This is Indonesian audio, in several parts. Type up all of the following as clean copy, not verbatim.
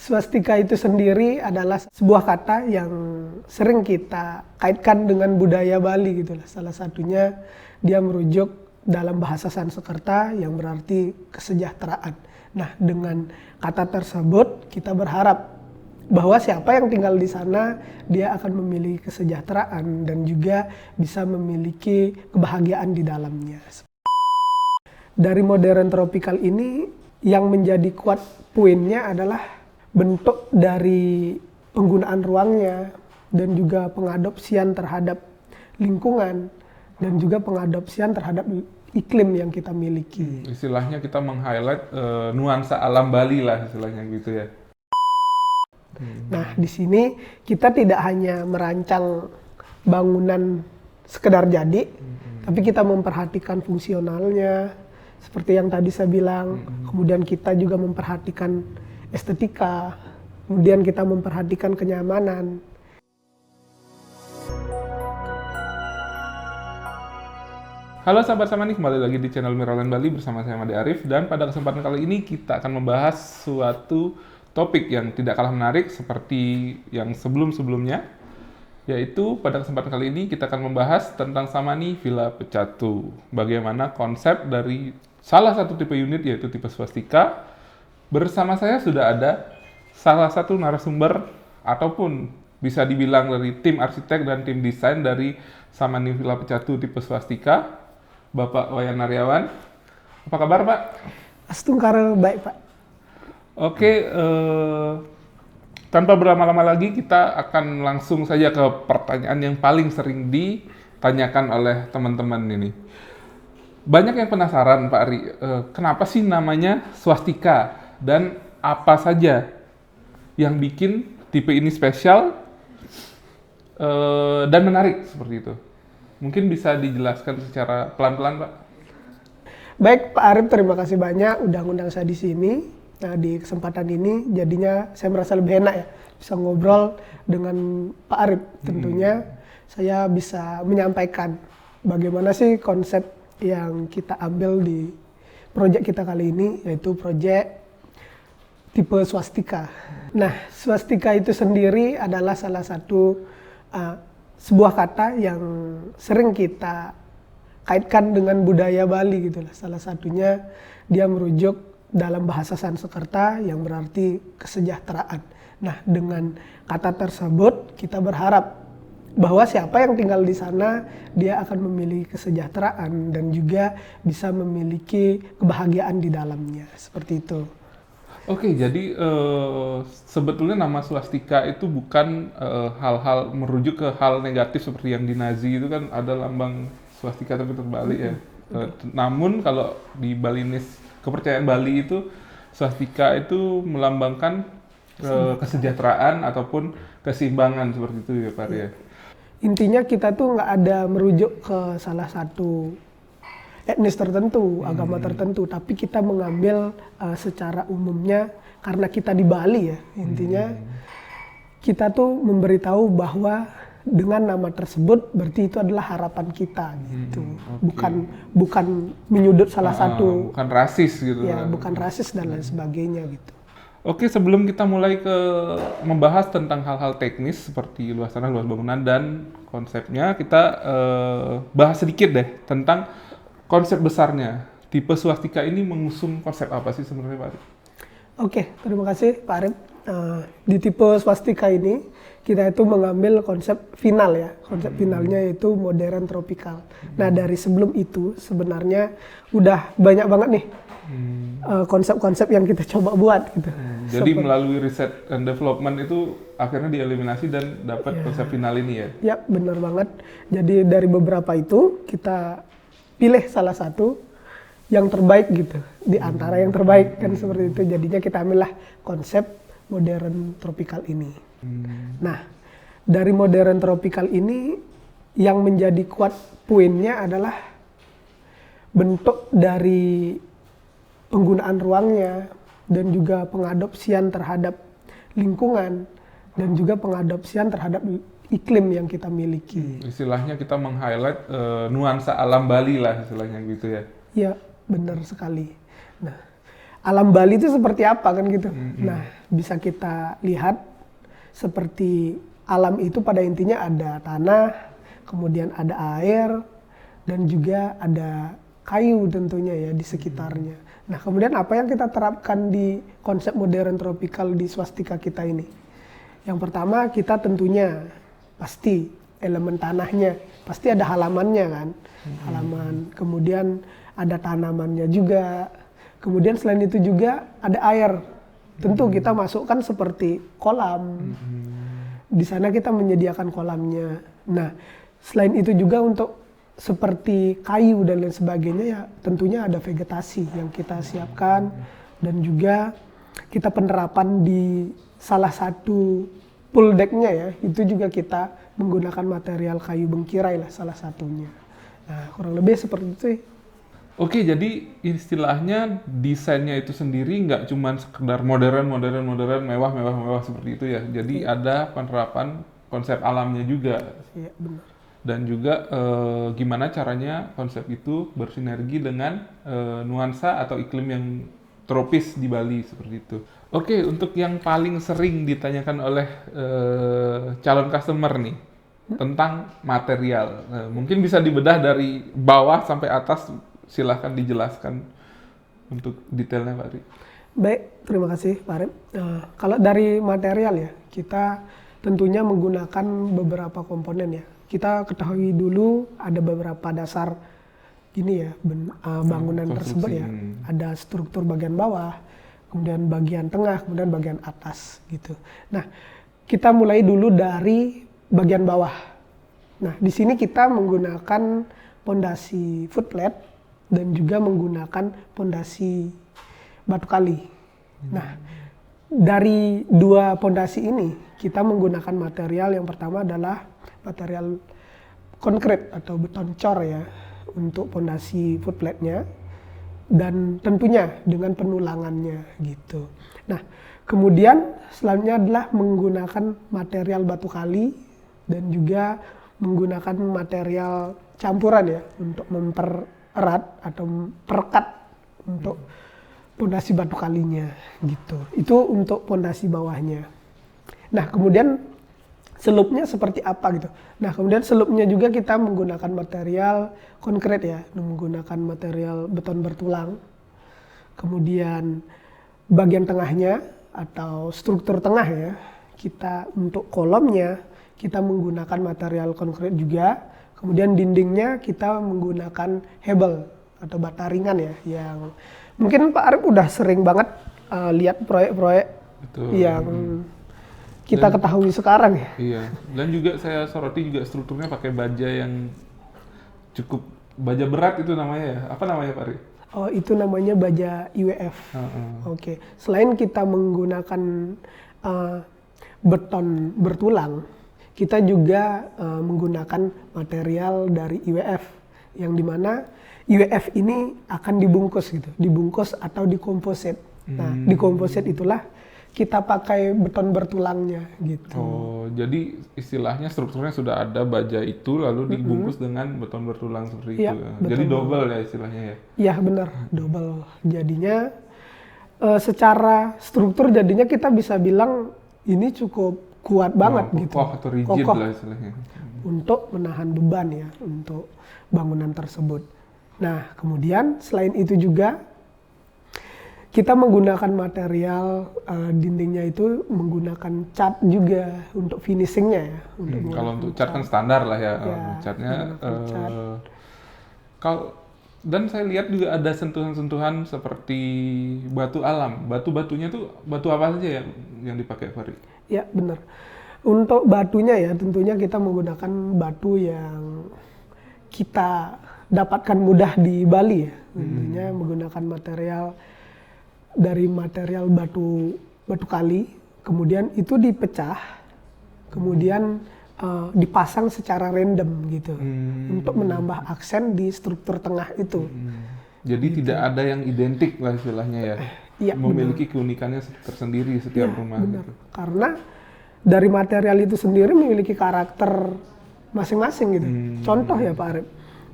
Swastika itu sendiri adalah sebuah kata yang sering kita kaitkan dengan budaya Bali gitu lah. Salah satunya dia merujuk dalam bahasa Sanskerta yang berarti kesejahteraan. Nah, dengan kata tersebut kita berharap bahwa siapa yang tinggal di sana dia akan memiliki kesejahteraan dan juga bisa memiliki kebahagiaan di dalamnya. Dari modern tropikal ini yang menjadi kuat poinnya adalah bentuk dari penggunaan ruangnya dan juga pengadopsian terhadap lingkungan dan juga pengadopsian terhadap iklim yang kita miliki. Istilahnya kita meng-highlight nuansa alam Bali lah istilahnya gitu ya. Nah, di sini kita tidak hanya merancang bangunan sekedar jadi, tapi kita memperhatikan fungsionalnya, seperti yang tadi saya bilang. Kemudian kita juga memperhatikan estetika, kemudian kita memperhatikan kenyamanan. Halo sahabat Samani, kembali lagi di channel Miraland Bali bersama saya Made Arif, dan pada kesempatan kali ini kita akan membahas suatu topik yang tidak kalah menarik seperti yang sebelum-sebelumnya, yaitu pada kesempatan kali ini kita akan membahas tentang Samani Villa Pecatu. Bagaimana konsep dari salah satu tipe unit yaitu tipe swastika. Bersama saya sudah ada salah satu narasumber ataupun bisa dibilang dari tim arsitek dan tim desain dari Samani Villa Pecatu tipe swastika, Bapak Wayan Naryawan. Apa kabar, Pak? Astungkara baik, Pak. Oke, tanpa berlama-lama lagi kita akan langsung saja ke pertanyaan yang paling sering ditanyakan oleh teman-teman ini. Banyak yang penasaran, Pak Ari, kenapa sih namanya swastika dan apa saja yang bikin tipe ini spesial dan menarik seperti itu. Mungkin bisa dijelaskan secara pelan-pelan, Pak. Baik, Pak Arif, terima kasih banyak udah ngundang saya di sini. Nah, di kesempatan ini jadinya saya merasa lebih enak ya, bisa ngobrol dengan Pak Arif. Tentunya saya bisa menyampaikan bagaimana sih konsep yang kita ambil di proyek kita kali ini, yaitu proyek tipe swastika. Nah, swastika itu sendiri adalah salah satu sebuah kata yang sering kita kaitkan dengan budaya Bali gitu lah. Salah satunya dia merujuk dalam bahasa Sanskerta yang berarti kesejahteraan. Nah, dengan kata tersebut kita berharap bahwa siapa yang tinggal di sana dia akan memiliki kesejahteraan dan juga bisa memiliki kebahagiaan di dalamnya. Seperti itu. Oke, jadi sebetulnya nama swastika itu bukan hal-hal merujuk ke hal negatif seperti yang di Nazi itu kan ada lambang swastika tapi terbalik ya. Namun kalau di Balinese, kepercayaan Bali itu swastika itu melambangkan kesejahteraan ataupun keseimbangan seperti itu ya, Pak ya. Intinya kita tuh nggak ada merujuk ke salah satu etnis tertentu, agama tertentu, tapi kita mengambil secara umumnya karena kita di Bali ya, intinya kita tuh memberitahu bahwa dengan nama tersebut berarti itu adalah harapan kita gitu, bukan menyudut salah satu, bukan rasis gitu ya, kan. bukan rasis dan lain sebagainya gitu. Oke, sebelum kita mulai ke membahas tentang hal-hal teknis seperti luas tanah, luas bangunan dan konsepnya, kita bahas sedikit deh tentang konsep besarnya. Tipe swastika ini mengusung konsep apa sih sebenarnya, Pak Arif? Oke, terima kasih Pak Arif. Di tipe swastika ini kita itu mengambil konsep final ya. Konsep finalnya itu modern tropikal. Nah, dari sebelum itu sebenarnya udah banyak banget nih konsep-konsep yang kita coba buat gitu. Jadi melalui riset and development itu akhirnya dieliminasi dan dapat konsep final ini ya? Ya, benar banget. Jadi dari beberapa itu kita pilih salah satu yang terbaik gitu, di antara yang terbaik kan seperti itu. Jadinya kita ambillah konsep modern tropikal ini. Nah, dari modern tropikal ini yang menjadi kuat poinnya adalah bentuk dari penggunaan ruangnya dan juga pengadopsian terhadap lingkungan dan juga pengadopsian terhadap iklim yang kita miliki. Istilahnya kita meng-highlight nuansa alam Bali lah istilahnya gitu ya? Iya, benar sekali. Nah, alam Bali itu seperti apa kan gitu. Nah, bisa kita lihat seperti alam itu pada intinya ada tanah, kemudian ada air, dan juga ada kayu tentunya ya di sekitarnya. Nah, kemudian apa yang kita terapkan di konsep modern tropikal di swastika kita ini? Yang pertama, kita tentunya pasti elemen tanahnya, pasti ada halamannya kan, halaman. Kemudian ada tanamannya juga. Kemudian selain itu juga ada air. Tentu kita masukkan seperti kolam. Di sana kita menyediakan kolamnya. Nah, selain itu juga untuk seperti kayu dan lain sebagainya ya tentunya ada vegetasi yang kita siapkan, dan juga kita penerapan di salah satu pool deck-nya ya, itu juga kita menggunakan material kayu bengkirai lah salah satunya. Nah, kurang lebih seperti itu sih. Oke, jadi istilahnya desainnya itu sendiri nggak cuma sekedar modern, mewah seperti itu ya. Jadi ada penerapan konsep alamnya juga. Iya, benar. Dan juga gimana caranya konsep itu bersinergi dengan nuansa atau iklim yang tropis di Bali seperti itu. Oke, untuk yang paling sering ditanyakan oleh calon customer nih tentang material. Mungkin bisa dibedah dari bawah sampai atas. Silahkan dijelaskan untuk detailnya, Pak Ari. Baik, terima kasih Pak Arif. Kalau dari material ya, kita tentunya menggunakan beberapa komponen ya. Kita ketahui dulu ada beberapa dasar ini ya, bangunan tersebut ya. Ada struktur bagian bawah, kemudian bagian tengah, kemudian bagian atas gitu. Nah, kita mulai dulu dari bagian bawah. Nah, di sini kita menggunakan pondasi footplate dan juga menggunakan pondasi batu kali. Nah, dari dua pondasi ini kita menggunakan material yang pertama adalah material konkret atau beton cor ya untuk pondasi footplate-nya, dan tentunya dengan penulangannya gitu. Nah, kemudian selanjutnya adalah menggunakan material batu kali dan juga menggunakan material campuran ya untuk mempererat atau perekat untuk pondasi batu kalinya gitu. Itu untuk pondasi bawahnya. Nah, kemudian selupnya seperti apa gitu. Nah, kemudian selupnya juga kita menggunakan material konkret ya, menggunakan material beton bertulang. Kemudian bagian tengahnya atau struktur tengah ya, kita untuk kolomnya kita menggunakan material konkret juga. Kemudian dindingnya kita menggunakan hebel atau bata ringan ya, yang mungkin Pak Arif udah sering banget lihat proyek-proyek yang kita ketahui sekarang ya. Iya, dan juga saya soroti juga strukturnya pakai baja yang cukup baja berat itu namanya ya. Apa namanya Pak Arif? Oh, itu namanya baja IWF. Oke. Selain kita menggunakan beton bertulang, kita juga menggunakan material dari IWF, yang dimana IWF ini akan dibungkus gitu, dibungkus atau dikomposit. Nah, dikomposit itulah kita pakai beton bertulangnya gitu. Oh, jadi istilahnya strukturnya sudah ada baja itu lalu dibungkus dengan beton bertulang seperti Ya, itu. betul. Jadi double ya istilahnya ya. Iya benar, double. Jadinya secara struktur jadinya kita bisa bilang ini cukup kuat banget gitu. Kokoh atau rigid Kokoh lah istilahnya. untuk menahan beban ya untuk bangunan tersebut. Nah, kemudian selain itu juga kita menggunakan material dindingnya itu menggunakan cat juga untuk finishingnya ya. Kalau untuk cat kan standar lah ya, catnya. cat. Kalau dan saya lihat juga ada sentuhan-sentuhan seperti batu alam. Batu-batunya tuh batu apa saja yang dipakai Fari? Ya benar. Untuk batunya ya tentunya kita menggunakan batu yang kita dapatkan mudah di Bali ya. Tentunya menggunakan material dari material batu kali, kemudian itu dipecah, kemudian dipasang secara random gitu untuk menambah aksen di struktur tengah itu. Jadi tidak ada yang identik lah istilahnya ya. Iya, memiliki keunikannya tersendiri setiap rumah. Benar. Karena dari material itu sendiri memiliki karakter masing-masing gitu. Contoh ya Pak Arif,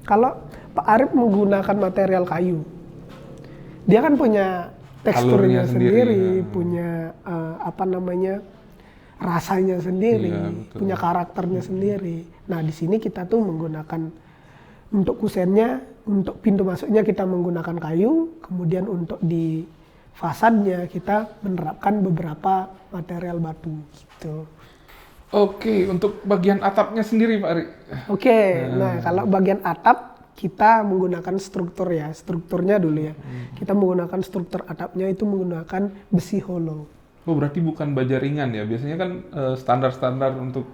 kalau Pak Arif menggunakan material kayu, dia kan punya teksturnya alurnya sendiri, sendiri. punya apa namanya, rasanya sendiri, Iya, betul. punya karakternya sendiri. Nah di sini kita tuh menggunakan untuk kusennya, untuk pintu masuknya kita menggunakan kayu, kemudian untuk di fasadnya kita menerapkan beberapa material batu gitu. Oke, untuk bagian atapnya sendiri Pak Ari. Oke, nah kalau bagian atap kita menggunakan struktur ya, strukturnya dulu ya. Kita menggunakan struktur atapnya itu menggunakan besi hollow. Oh berarti bukan baja ringan ya? Biasanya kan standar-standar untuk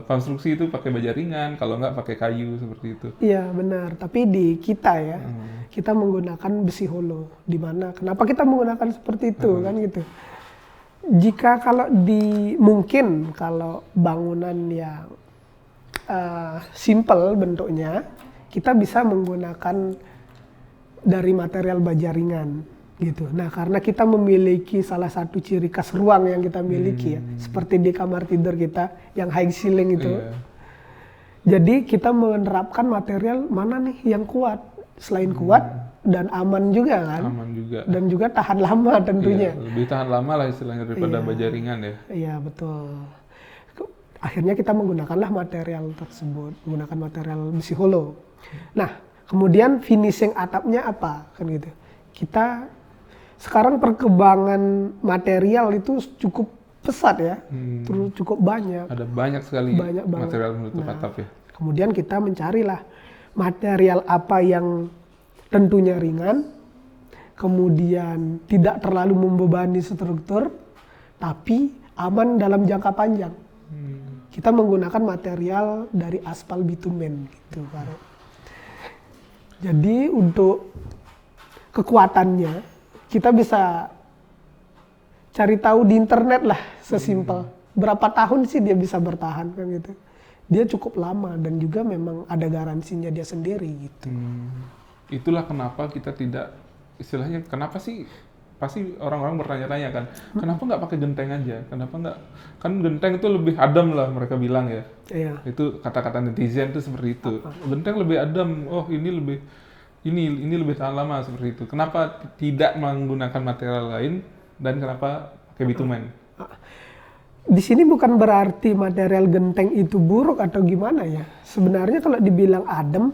konstruksi itu pakai baja ringan, kalau nggak pakai kayu seperti itu. Iya benar, tapi di kita ya, kita menggunakan besi hollow. Di mana? Kenapa kita menggunakan seperti itu kan gitu? Jika kalau mungkin kalau bangunan yang simple bentuknya, kita bisa menggunakan dari material baja ringan gitu. Nah, karena kita memiliki salah satu ciri khas ruang yang kita miliki ya, seperti di kamar tidur kita yang high ceiling itu. Iya. Jadi kita menerapkan material mana nih yang kuat, selain kuat dan aman juga kan, Aman juga. dan juga tahan lama tentunya. Iya, lebih tahan lama lah istilahnya daripada baja ringan ya. Iya betul. Akhirnya kita menggunakanlah material tersebut, menggunakan material besi hollow. Nah, kemudian finishing atapnya apa kan gitu. Kita sekarang perkembangan material itu cukup pesat ya, terus cukup banyak. Ada banyak sekali Banyak banget. material penutup Nah, atap ya. Kemudian kita mencarilah material apa yang tentunya ringan, kemudian tidak terlalu membebani struktur, tapi aman dalam jangka panjang. Kita menggunakan material dari aspal bitumen gitu, Pak. Jadi untuk kekuatannya kita bisa cari tahu di internet lah, sesimpel. Berapa tahun sih dia bisa bertahan kan gitu. Dia cukup lama dan juga memang ada garansinya dia sendiri gitu. Itulah kenapa kita tidak, istilahnya kenapa sih, pasti orang-orang bertanya-tanya kan, kenapa nggak pakai genteng aja? Kenapa nggak, kan genteng itu lebih adem lah mereka bilang ya. Iya. Itu kata-kata netizen itu seperti itu. Genteng lebih adem, oh ini lebih tahan lama seperti itu. Kenapa tidak menggunakan material lain dan kenapa pakai bitumen? Di sini bukan berarti material genteng itu buruk atau gimana ya. Sebenarnya kalau dibilang adem,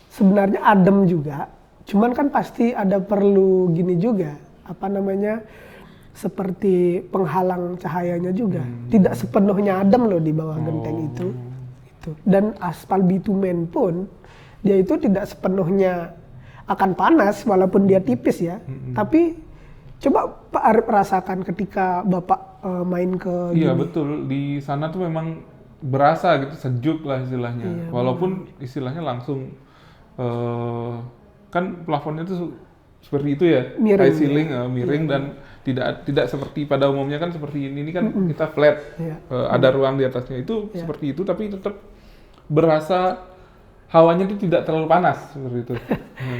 sebenarnya adem juga. Cuman kan pasti ada perlu gini juga, apa namanya, seperti penghalang cahayanya juga. Tidak sepenuhnya adem loh di bawah genteng itu. Gitu. Dan aspal bitumen pun, dia itu tidak sepenuhnya akan panas walaupun dia tipis ya. Tapi coba Pak Arif rasakan ketika Bapak main ke Iya gini. betul, di sana tuh memang berasa gitu, sejuk lah istilahnya. Iya, Walaupun istilahnya langsung kan plafonnya tuh seperti itu ya, Miring. high ceiling, miring dan tidak seperti pada umumnya kan seperti ini kan kita flat, Iya. ada ruang di atasnya itu seperti itu, tapi tetap berasa hawanya itu tidak terlalu panas seperti itu.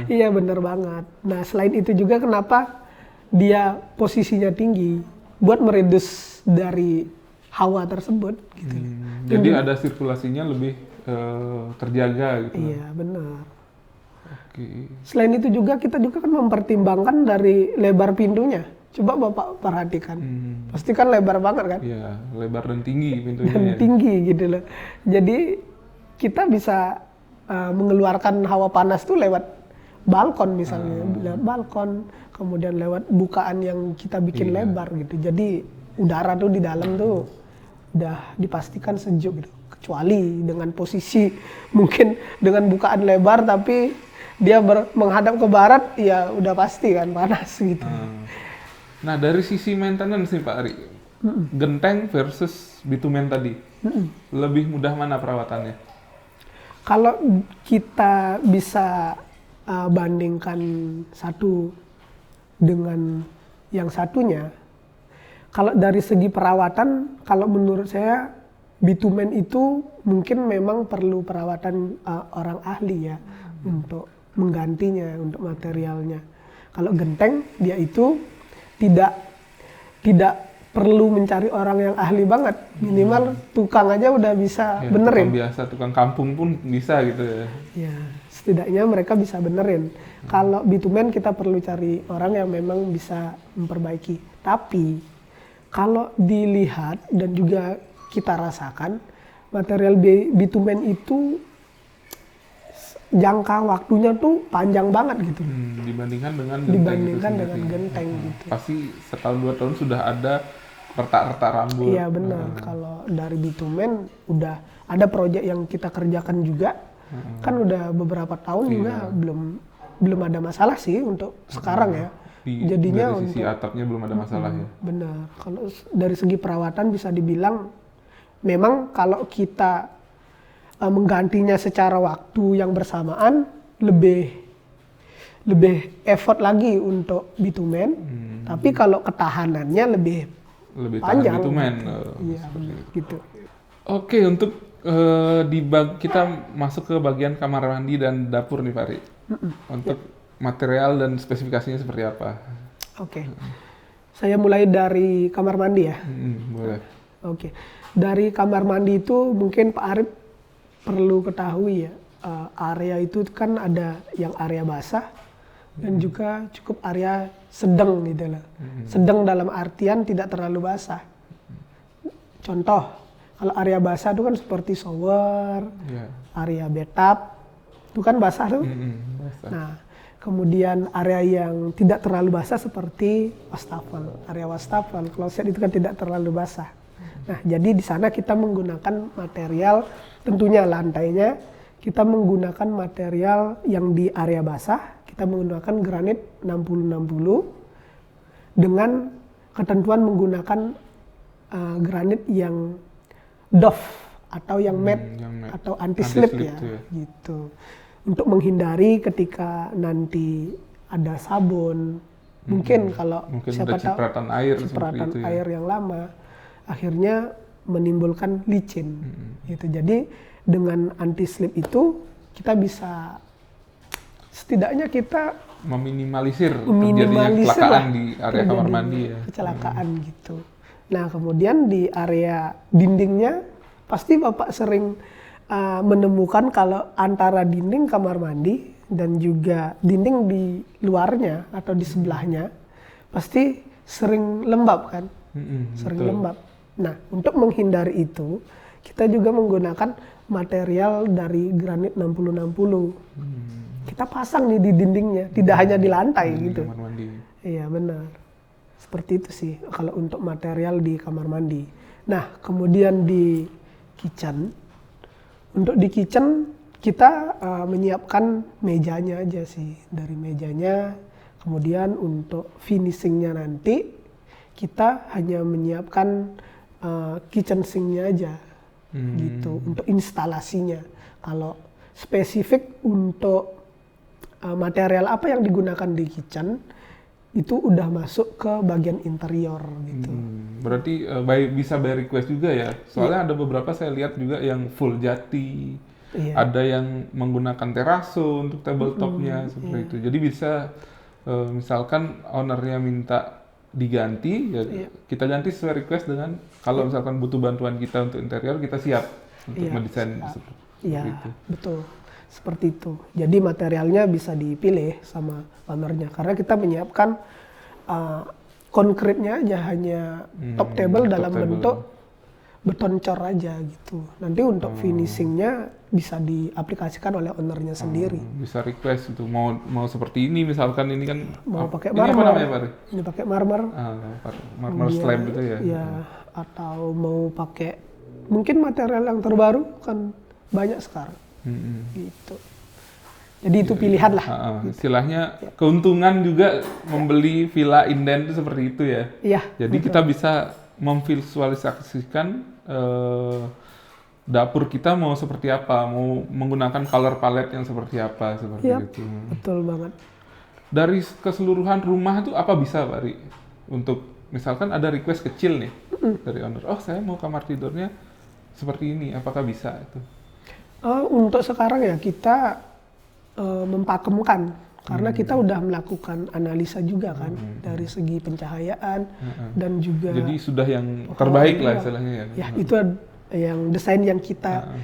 Iya bener banget. Nah selain itu juga kenapa dia posisinya tinggi buat meredus dari hawa tersebut gitu. Jadi ada sirkulasinya lebih terjaga gitu. Iya benar. Oke. Selain itu juga kita juga kan mempertimbangkan dari lebar pintunya. Coba Bapak perhatikan. Pasti kan lebar banget kan? Iya, lebar dan tinggi pintunya Dan ya. tinggi gitu loh. Jadi kita bisa mengeluarkan hawa panas tuh lewat balkon misalnya, lewat balkon, kemudian lewat bukaan yang kita bikin lebar gitu. Jadi udara tuh di dalam tuh udah dipastikan sejuk gitu. Kecuali dengan posisi mungkin dengan bukaan lebar tapi dia menghadap ke barat, ya udah pasti kan panas gitu. Nah, dari sisi maintenance nih Pak Ari, genteng versus bitumen tadi, lebih mudah mana perawatannya? Kalau kita bisa bandingkan satu dengan yang satunya, kalau dari segi perawatan, kalau menurut saya bitumen itu mungkin memang perlu perawatan orang ahli ya untuk menggantinya, untuk materialnya. Kalau genteng dia itu tidak perlu mencari orang yang ahli banget, minimal tukang aja udah bisa Ya, benerin. tukang biasa, tukang kampung pun bisa gitu ya. Ya, setidaknya mereka bisa benerin. Kalau bitumen kita perlu cari orang yang memang bisa memperbaiki. Tapi kalau dilihat dan juga kita rasakan, material bitumen itu jangka waktunya tuh panjang banget gitu. Dibandingkan dengan Dibandingkan itu dengan sendiri. genteng gitu. Pasti setahun 2 tahun sudah ada retak-retak rambut. Iya benar. Kalau dari bitumen udah ada proyek yang kita kerjakan juga, kan udah beberapa tahun juga belum ada masalah sih untuk sekarang ya. Jadinya dari sisi untuk atapnya belum ada masalah ya. benar. Kalau dari segi perawatan bisa dibilang memang kalau kita menggantinya secara waktu yang bersamaan lebih effort lagi untuk bitumen. Tapi kalau ketahanannya lebih Lebih panjang. tahan bitumen. Iya benar gitu. Oke, untuk kita masuk ke bagian kamar mandi dan dapur nih Fari. Untuk material dan spesifikasinya seperti apa? Oke. Saya mulai dari kamar mandi ya. Boleh. Oke. Dari kamar mandi itu mungkin Pak Arif perlu ketahui ya, area itu kan ada yang area basah dan juga cukup area sedang gitu loh. Sedang dalam artian tidak terlalu basah. Contoh, kalau area basah itu kan seperti shower, Ya. area bathtub, itu kan basah tuh. Basah. Nah, kemudian area yang tidak terlalu basah seperti wastafel. Area wastafel, kloset itu kan tidak terlalu basah. Nah, jadi di sana kita menggunakan material, tentunya lantainya, kita menggunakan material yang di area basah, kita menggunakan granit 60-60 dengan ketentuan menggunakan granit yang doff atau yang matte yang matte. atau anti-slip Anti-slip ya, tuh ya. gitu. Untuk menghindari ketika nanti ada sabun, mungkin kalau Mungkin siapa ada tahu cipratan air seperti cipratan itu ya. air yang lama, akhirnya menimbulkan licin. Gitu. Jadi dengan anti-slip itu kita bisa setidaknya kita Meminimalisir terjadinya kecelakaan di area kamar mandi ya. kecelakaan gitu. Nah kemudian di area dindingnya pasti Bapak sering menemukan kalau antara dinding kamar mandi dan juga dinding di luarnya atau di sebelahnya pasti sering lembab kan, sering Betul. lembab. Nah untuk menghindari itu kita juga menggunakan material dari granit 60-60. Kita pasang nih di dindingnya, tidak hanya di lantai Di gitu. kamar mandi. Iya benar. Seperti itu sih kalau untuk material di kamar mandi. Nah kemudian di kitchen, untuk di kitchen kita menyiapkan mejanya aja sih. Dari mejanya, kemudian untuk finishingnya nanti kita hanya menyiapkan kitchen sinknya aja gitu untuk instalasinya. Kalau spesifik untuk material apa yang digunakan di kitchen itu udah masuk ke bagian interior gitu. Berarti bisa by request juga ya. Soalnya ada beberapa saya lihat juga yang full jati. Iya. Ada yang menggunakan teraso untuk tabletopnya seperti itu. Jadi bisa misalkan ownernya minta diganti, ya kita ganti sesuai request dengan kalau misalkan butuh bantuan kita untuk interior kita siap untuk mendesain seperti Iya, itu. betul. Seperti itu. Jadi materialnya bisa dipilih sama ownernya karena kita menyiapkan konkretnya aja hanya top table dalam bentuk beton cor aja gitu. Nanti untuk finishingnya bisa diaplikasikan oleh ownernya sendiri. Bisa request itu mau seperti ini misalkan ini kan Mau pakai ini apa marmer, namanya Pak? ini pakai marmer, Marmer slab itu ya. ya atau mau pakai mungkin material yang terbaru kan banyak sekarang. Gitu. Jadi itu pilihan lah. Istilahnya keuntungan juga membeli villa inden itu seperti itu ya. Iya. Jadi kita bisa memvisualisasikan dapur kita mau seperti apa, mau menggunakan color palette yang seperti apa seperti itu. Betul banget. Dari keseluruhan rumah itu apa bisa Pak Ri? Untuk misalkan ada request kecil nih dari owner, oh saya mau kamar tidurnya seperti ini, apakah bisa itu? Untuk sekarang ya kita mempakemkan Karena kita udah melakukan analisa juga kan dari segi pencahayaan dan juga Jadi sudah yang terbaik lah istilahnya ya. ya itu yang desain yang kita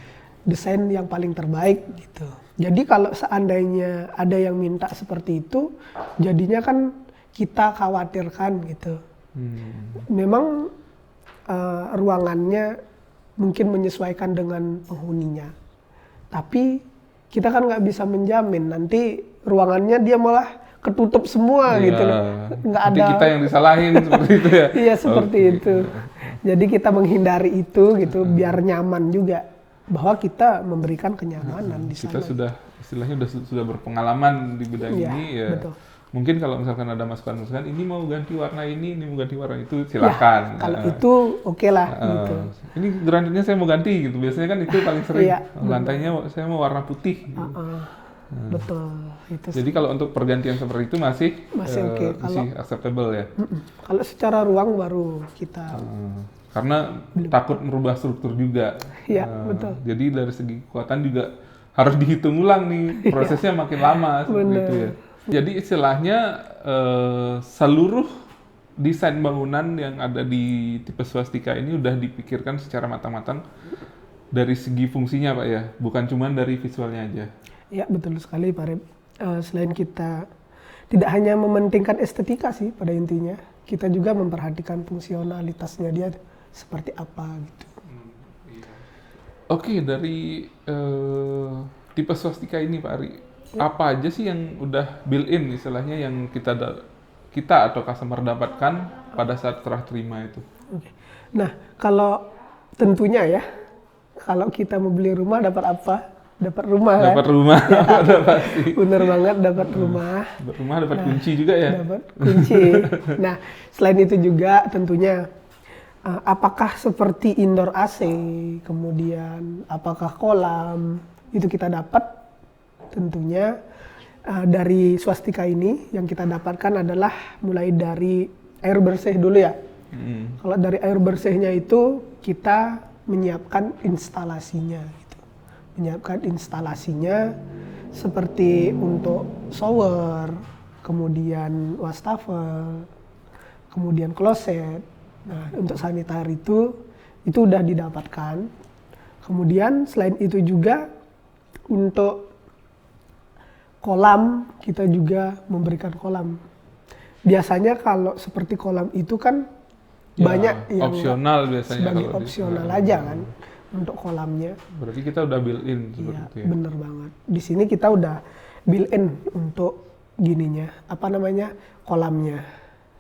desain yang paling terbaik gitu. Jadi kalau seandainya ada yang minta seperti itu, jadinya kan kita khawatirkan gitu. Memang ruangannya mungkin menyesuaikan dengan penghuninya, tapi kita kan nggak bisa menjamin nanti ruangannya dia malah ketutup semua gitu loh, nggak Nanti ada kita yang disalahin seperti itu ya. iya seperti itu. Jadi kita menghindari itu gitu biar nyaman juga, bahwa kita memberikan kenyamanan di sana. Kita sudah istilahnya sudah berpengalaman di bidang Iya, ini ya. betul. Mungkin kalau misalkan ada masukan-masukan, ini mau ganti warna ini mau ganti warna itu, silakan. Kalau itu oke lah gitu. Ini granitnya saya mau ganti gitu. Biasanya kan itu paling sering. Iya, Lantainya saya mau warna putih. Betul itu. Jadi kalau untuk pergantian seperti itu masih Oke. masih acceptable ya. Kalau secara ruang baru kita Karena takut merubah struktur juga. Iya, betul. Jadi dari segi kekuatan juga harus dihitung ulang nih, prosesnya makin lama seperti itu ya. Jadi istilahnya seluruh desain bangunan yang ada di tipe swastika ini udah dipikirkan secara matang-matang dari segi fungsinya Pak ya, bukan cuma dari visualnya aja. Ya betul sekali Pak Rep. Selain kita tidak hanya mementingkan estetika sih pada intinya, kita juga memperhatikan fungsionalitasnya dia seperti apa gitu. Oke, dari tipe swastika ini Pak Ari, apa aja sih yang udah built-in istilahnya yang kita atau customer dapatkan pada saat serah terima itu? Oke. Nah, kalau tentunya ya, kalau kita mau beli rumah dapat apa? Dapat rumah kan? Dapat rumah, udah pasti. Bener banget dapat rumah. Dapat rumah, dapat kunci juga ya? Dapat kunci. Nah, selain itu juga tentunya apakah seperti indoor AC, kemudian apakah kolam, itu kita dapat tentunya dari swastika ini yang kita dapatkan adalah mulai dari air bersih dulu ya. Kalau dari air bersihnya itu kita menyiapkan instalasinya gitu. Menyiapkan instalasinya seperti untuk shower, kemudian wastafel, kemudian kloset. Nah, untuk sanitary itu udah didapatkan. Kemudian selain itu juga untuk kolam kita juga memberikan kolam. Biasanya kalau seperti kolam itu kan Ya, banyak yang opsional biasanya sebagai kalau opsional aja kan untuk kolamnya. Berarti kita udah built-in seperti Iya, itu ya. bener banget. Di sini kita udah built-in untuk gininya, apa namanya, kolamnya.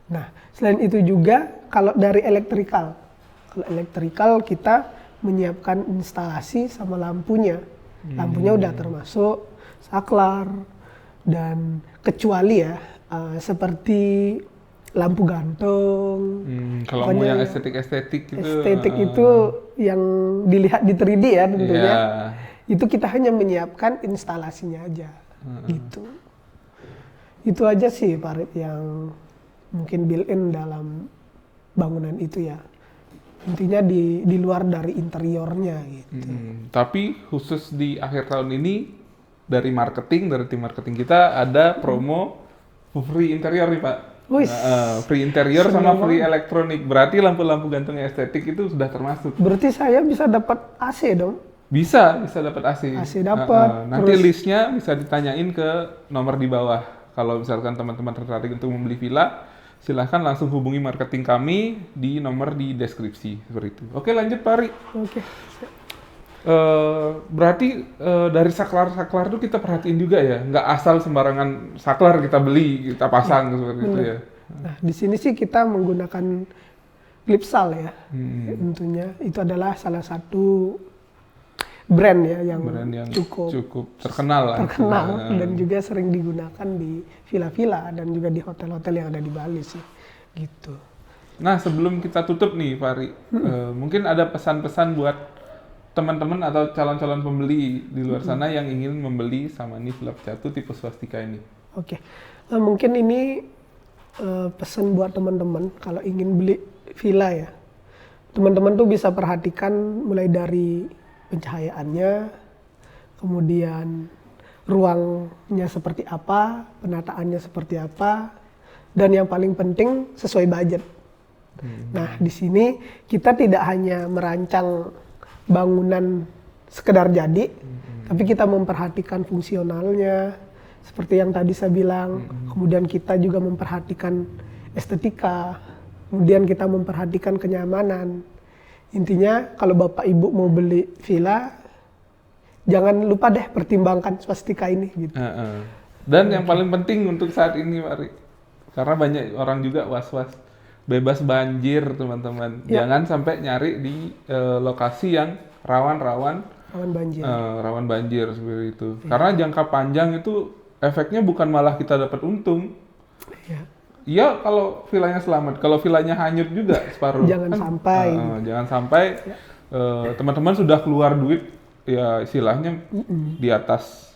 Nah, selain itu juga kalau dari elektrikal kita menyiapkan instalasi sama lampunya. Lampunya udah termasuk saklar dan kecuali ya seperti lampu gantung. Kalau mau yang estetik gitu. Estetik itu yang dilihat di 3D ya tentunya. Itu kita hanya menyiapkan instalasinya aja gitu. Itu aja sih Pak Rit yang mungkin built-in dalam bangunan itu ya. Intinya di luar dari interiornya gitu. Tapi khusus di akhir tahun ini dari tim marketing kita ada promo free interior nih Pak. Free interior sama free elektronik. Berarti lampu-lampu gantungnya estetik itu sudah termasuk. Berarti saya bisa dapat AC dong? Bisa dapat AC. AC dapat. Nanti listnya bisa ditanyain ke nomor di bawah. Kalau misalkan teman-teman tertarik untuk membeli villa, silahkan langsung hubungi marketing kami di nomor di deskripsi seperti itu. Oke, lanjut Pak Ari. Oke. Berarti dari saklar itu kita perhatiin juga ya, nggak asal sembarangan saklar kita beli, kita pasang seperti itu ya. Nah, di sini sih kita menggunakan Clipsal ya. Tentunya itu adalah salah satu brand ya yang cukup terkenal lah. Dan juga sering digunakan di villa-villa dan juga di hotel-hotel yang ada di Bali sih, gitu. Nah, sebelum kita tutup nih, Pak Ari, mungkin ada pesan-pesan buat teman-teman atau calon-calon pembeli di luar sana yang ingin membeli Samani Villa Pecatu tipe swastika ini. Oke, mungkin ini pesan buat teman-teman kalau ingin beli villa ya. Teman-teman tuh bisa perhatikan mulai dari pencahayaannya, kemudian ruangnya seperti apa, penataannya seperti apa, dan yang paling penting sesuai budget. Nah, di sini kita tidak hanya merancang bangunan sekedar jadi, tapi kita memperhatikan fungsionalnya, seperti yang tadi saya bilang. Kemudian kita juga memperhatikan estetika, kemudian kita memperhatikan kenyamanan. Intinya kalau Bapak Ibu mau beli villa, jangan lupa deh pertimbangkan swastika ini gitu. Dan yang paling penting untuk saat ini, Pak Ari, karena banyak orang juga was-was bebas banjir, teman-teman. Ya. Jangan sampai nyari di lokasi yang rawan Banjir. rawan banjir seperti itu. Karena jangka panjang itu efeknya bukan malah kita dapat untung. Ya. Iya, kalau villanya selamat. Kalau villanya hanyut juga separuh. Jangan sampai. Jangan sampai teman-teman sudah keluar duit, ya istilahnya di atas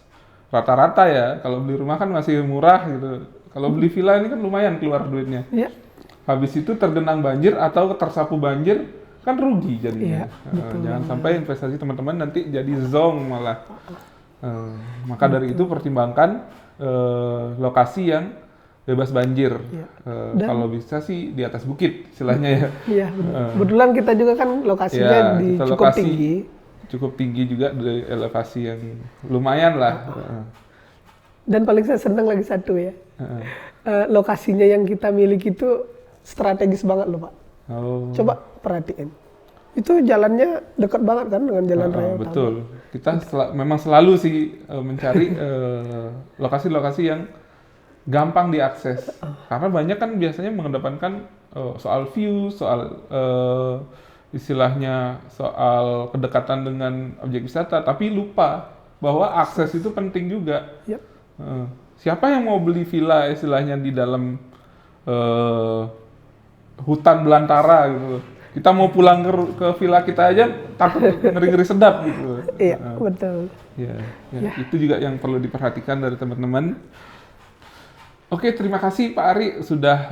rata-rata ya. Kalau beli rumah kan masih murah gitu. Kalau beli villa ini kan lumayan keluar duitnya. Ya. Habis itu tergenang banjir atau tersapu banjir, kan rugi jadinya. Iya, betul. Jangan sampai investasi teman-teman nanti jadi zonk malah. Maka dari itu pertimbangkan lokasi yang bebas banjir. Iya. Kalau bisa sih di atas bukit istilahnya ya. Iya, betul. Kebetulan kita juga kan lokasinya Ya, di kita cukup lokasi tinggi. Cukup tinggi juga dari elevasi yang lumayan lah. Dan paling saya senang lagi satu ya. Lokasinya yang kita miliki itu strategis banget loh Pak. Oh. Coba perhatiin. Itu jalannya dekat banget kan dengan jalan raya utama. Betul. Kita memang selalu sih mencari lokasi-lokasi yang gampang diakses. Karena banyak kan biasanya mengedepankan soal view, soal istilahnya soal kedekatan dengan objek wisata, tapi lupa bahwa akses itu penting juga. Yap. Siapa yang mau beli villa istilahnya di dalam hutan belantara gitu? Kita mau pulang ke villa kita aja takut ngeri-ngeri sedap gitu. Iya, betul. Ya, itu juga yang perlu diperhatikan dari teman-teman. Oke, terima kasih Pak Ari sudah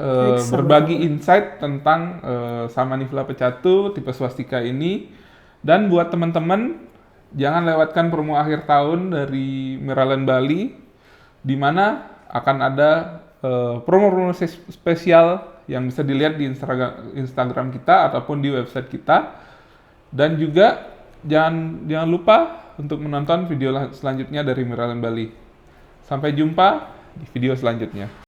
berbagi insight tentang Samani Villa Pecatu tipe swastika ini. Dan buat teman-teman, jangan lewatkan promo akhir tahun dari Miraland Bali, di mana akan ada promo-promo spesial yang bisa dilihat di Instagram kita ataupun di website kita. Dan juga jangan lupa untuk menonton video selanjutnya dari Miraland Bali. Sampai jumpa di video selanjutnya.